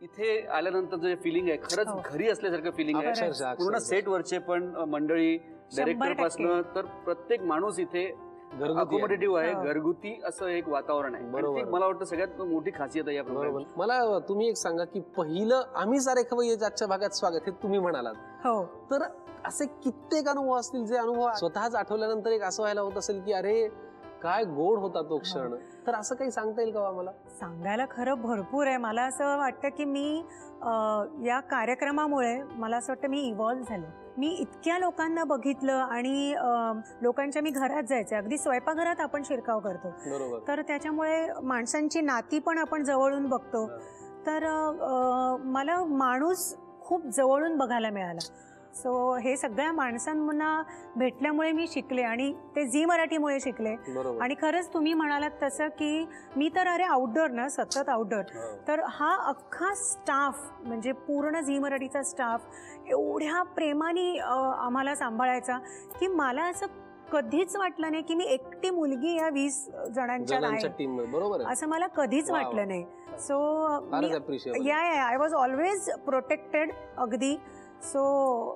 इथे आल्यानंतर जे फिलिंग आहे खरंच घरी असल्यासारखं फिलिंग आहे. पूर्ण सेट वरचे पण मंडळी, डायरेक्टर पासून तर प्रत्येक माणूस इथे अकोमोडेटिव्ह आहे, घरगुती असं एक वातावरण आहे. मला वाटतं सगळ्यात मोठी खासियत आहे या प्रोग्रामची. मला तुम्ही एक सांगा की पहिलं आम्ही सारे खवय्ये आजच्या भागात स्वागत हे तुम्ही म्हणालात, हो, तर असे कित्येक अनुभव असतील जे अनुभव स्वतःच आठवल्यानंतर एक असं व्हायला होत असेल की अरे काय गोड होता तो क्षण. तर असं काही सांगता येईल का आम्हाला? सांगायला खरं भरपूर आहे. मला असं वाटतं की मी या कार्यक्रमामुळे मला असं वाटतं मी इव्हॉल्व झाले. मी इतक्या लोकांना बघितलं आणि लोकांच्या मी घरात जायचे, अगदी स्वयंपाकघरात आपण शिरकाव करतो, तर त्याच्यामुळे माणसांची नाती पण आपण जवळून बघतो. तर मला माणूस खूप जवळून बघायला मिळाला. सो हे सगळ्या माणसांना भेटल्यामुळे मी शिकले आणि ते झी मराठीमुळे शिकले. आणि खरंच तुम्ही म्हणालात तसं की मी तर अरे आउटडोर ना, सतत आउटडोर, तर हा अख्खा स्टाफ म्हणजे पूर्ण झी मराठीचा स्टाफ एवढ्या प्रेमाने आम्हाला सांभाळायचा की मला असं कधीच वाटलं नाही की मी एकटी मुलगी या 20 जणांच्या आहे असं मला कधीच वाटलं नाही. So I was always protected अगदी. So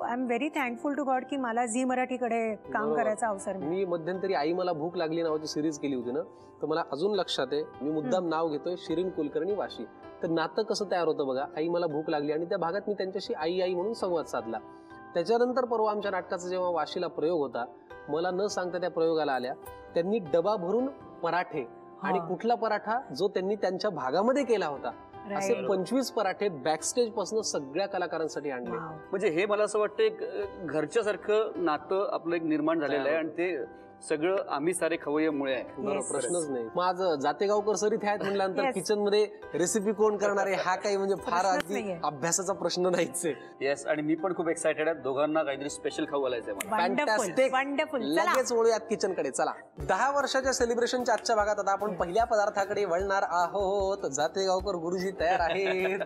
I am very thankful to God की मला झी मराठीकडे काम करायचा अवसर मिळाला. मी मध्यंतरी आई मला भूक लागली नावाची सिरीज केली होती ना, तर मला अजून लक्षात आहे, मी मुद्दाम नाव घेतोय शिरीन कुलकर्णी वाशी. तर नातं कसं तयार होतं बघा, आई मला भूक लागली आणि त्या भागात मी त्यांच्याशी आई आई म्हणून संवाद साधला. त्याच्यानंतर परवा आमच्या नाटकाचा जेव्हा वाशीला प्रयोग होता, मला न सांगता त्या प्रयोगाला आल्या. त्यांनी डबा भरून पराठे, आणि कुठला पराठा जो त्यांनी त्यांच्या भागामध्ये केला होता, असे 25 पराठे बॅकस्टेज पासून सगळ्या कलाकारांसाठी आणले. म्हणजे हे मला असं वाटतं एक घरच्या सारखं नातं आपलं एक निर्माण झालेलं आहे आणि ते सगळं आम्ही सारे खवय्येमुळे आहे. प्रश्नच नाही. मग आज जातेगावकर सर इथे आहेत म्हटल्यानंतर किचन मध्ये रेसिपी कोण करणार आहे हा काही म्हणजे फार अगदी अभ्यासाचा प्रश्न नाहीच आहे. येस, आणि मी पण खूप एक्सायटेड आहे. दोघांना काहीतरी स्पेशल खाऊ घालायचंय मला. फॅन्टॅस्टिक. लगेच वळूयात किचन कडे. चला, 10 वर्षाच्या सेलिब्रेशनच्या आजच्या भागात आता आपण पहिल्या पदार्थाकडे वळणार आहोत. जातेगावकर गुरुजी तयार आहेत.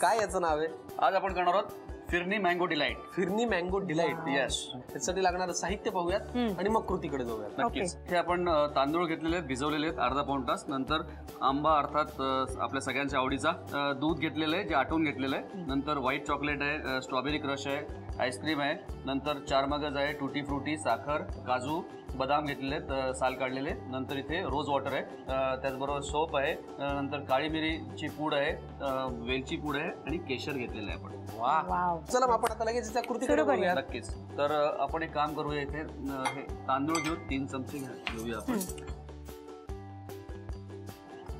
काय याचं नाव आहे? आज आपण करणार आहोत phirni mango delight. Phirni mango delight. Yes, त्यासाठी लागणारं साहित्य पाहूयात आणि मग कृतीकडे जाऊयात. नक्कीच. हे आपण तांदूळ घेतलेले आहेत, भिजवलेले आहेत अर्धा पाऊण तास. नंतर आंबा अर्थात आपल्या सगळ्यांच्या आवडीचा, दूध घेतलेलं आहे जे आटवून घेतलेलं आहे. नंतर व्हाईट चॉकलेट आहे, स्ट्रॉबेरी क्रश आहे, आईस्क्रीम आहे. नंतर 4 मगज आहे, टुटी फ्रुटी, साखर, काजू, बदाम घेतलेले आहेत साल काढलेले. नंतर इथे रोज वॉटर आहे, त्याचबरोबर सोप आहे. नंतर काळी मिरीची पूड आहे, वेलची पूड आहे आणि केशर घेतलेलं आहे आपण. वा, चला आपण आता लगेच कृतीकडे वळूया. नक्कीच. तर आपण एक काम करूया, इथे हे तांदूळ घेऊन 3 चमचे घेऊया आपण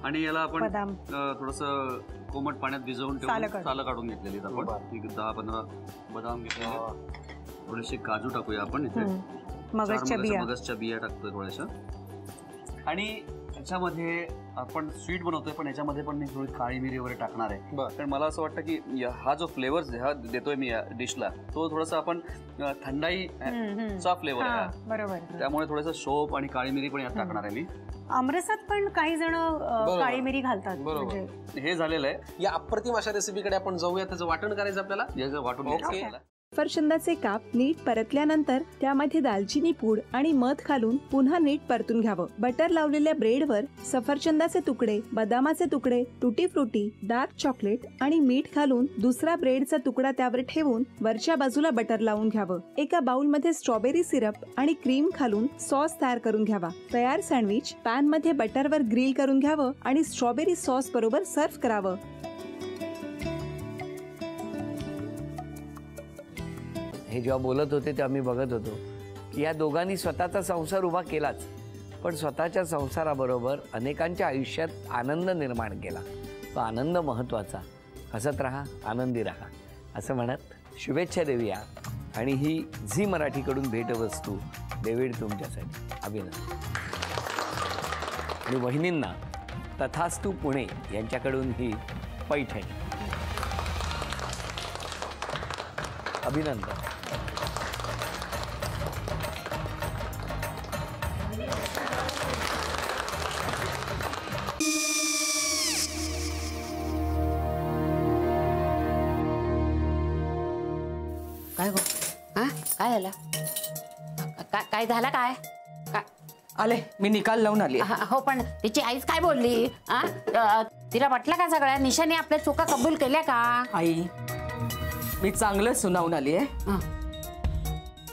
आणि याला आपण थोडस कोमट पाण्यात भिजवून ठेवून सालं काढून घेतलेली आपण. 10-15 बदाम घेतलेले, थोडेसे काजू टाकूया आपण इथे, मगजच्या बिया टाकतोय थोड्याशा. आणि याच्यामध्ये आपण स्वीट बनवतोय पण याच्यामध्ये पण मी थोडी काळी मिरी वगैरे टाकणार आहे. कारण मला असं वाटतं की हा जो फ्लेवर हा देतोय मी या डिशला, तो थोडासा आपण थंडाईचा फ्लेवर आहे, बरोबर. त्यामुळे थोडंसं सोप आणि काळी मिरी पण यात टाकणार आहे मी. आमरसात पण काही जण काळी मिरी घालतात. म्हणजे हे झालेलं आहे. या अप्रतिम अशा रेसिपीकडे आपण जाऊया. त्याचं वाटण करायचं आपल्याला. याचं वाटण घ्यायचं. सफरचंदाचे काप नीट परतल्यानंतर त्यामध्ये दालचिनी पूड आणि मध घालून पुन्हा नीट परतून घ्यावं. बटर लावलेल्या ब्रेडवर सफरचंदाचे तुकडे, बदामाचे तुकडे, टुटी फ्रुटी, डार्क चॉकलेट आणि मीठ घालून दुसरा ब्रेडचा तुकडा त्यावर ठेवून वरच्या बाजूला बटर लावून घ्यावं. एका बाउलमध्ये स्ट्रॉबेरी सिरप आणि क्रीम घालून सॉस तयार करून घ्यावा. तयार सँडविच पॅन मध्ये बटरवर ग्रिल करून घ्यावं आणि स्ट्रॉबेरी सॉस बरोबर सर्व्ह करावं. हे जेव्हा बोलत होते तेव्हा मी बघत होतो की या दोघांनी स्वतःचा संसार उभा केलाच, पण स्वतःच्या संसाराबरोबर अनेकांच्या आयुष्यात आनंद निर्माण केला. तो आनंद महत्त्वाचा. हसत राहा, आनंदी राहा असं म्हणत शुभेच्छा देऊया. आणि ही झी मराठीकडून भेटवस्तू डेव्हिड तुमच्यासाठी. अभिनंदन. आणि वहिनींना तथास्तू पुणे यांच्याकडून ही पैठणी. अभिनंदन. काय झालं? काय झालं? काय आले मी निकाल लावून आली. हो, पण तिची आईच काय बोलली? तिला वाटलं का सगळ्या निशाने आपल्या चुका कबूल केल्या का? आई मी चांगलं सुनावून आली आहे.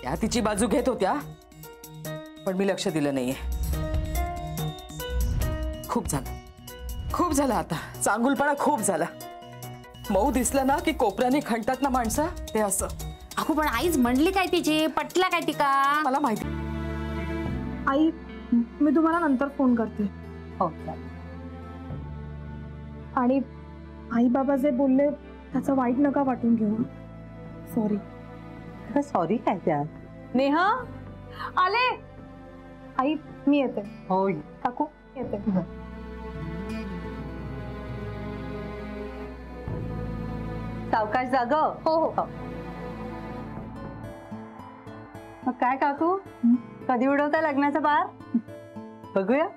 त्या तिची बाजू घेत होत्या पण मी लक्ष दिलं नाहीये. खूप झालं आता. चांगुलपणा खूप झाला. मऊ दिसलं ना की कोपऱ्याने खणतात ना माणसं, ते असं. अहो पण आईच म्हणली काय तिची, पटला काय तिका? मला माहिती. आई मी तुम्हाला नंतर फोन करते. हो आणि आई बाबा जे बोलले त्याचं वाईट नका वाटून घेऊ. सॉरी. सॉरी काय त्या? नेहा आले. आई मी येते. हो काकू येते. सावकाश जाग. हो हो. मग काय काकू, कधी उडवता लग्नाचा बार? बघूया.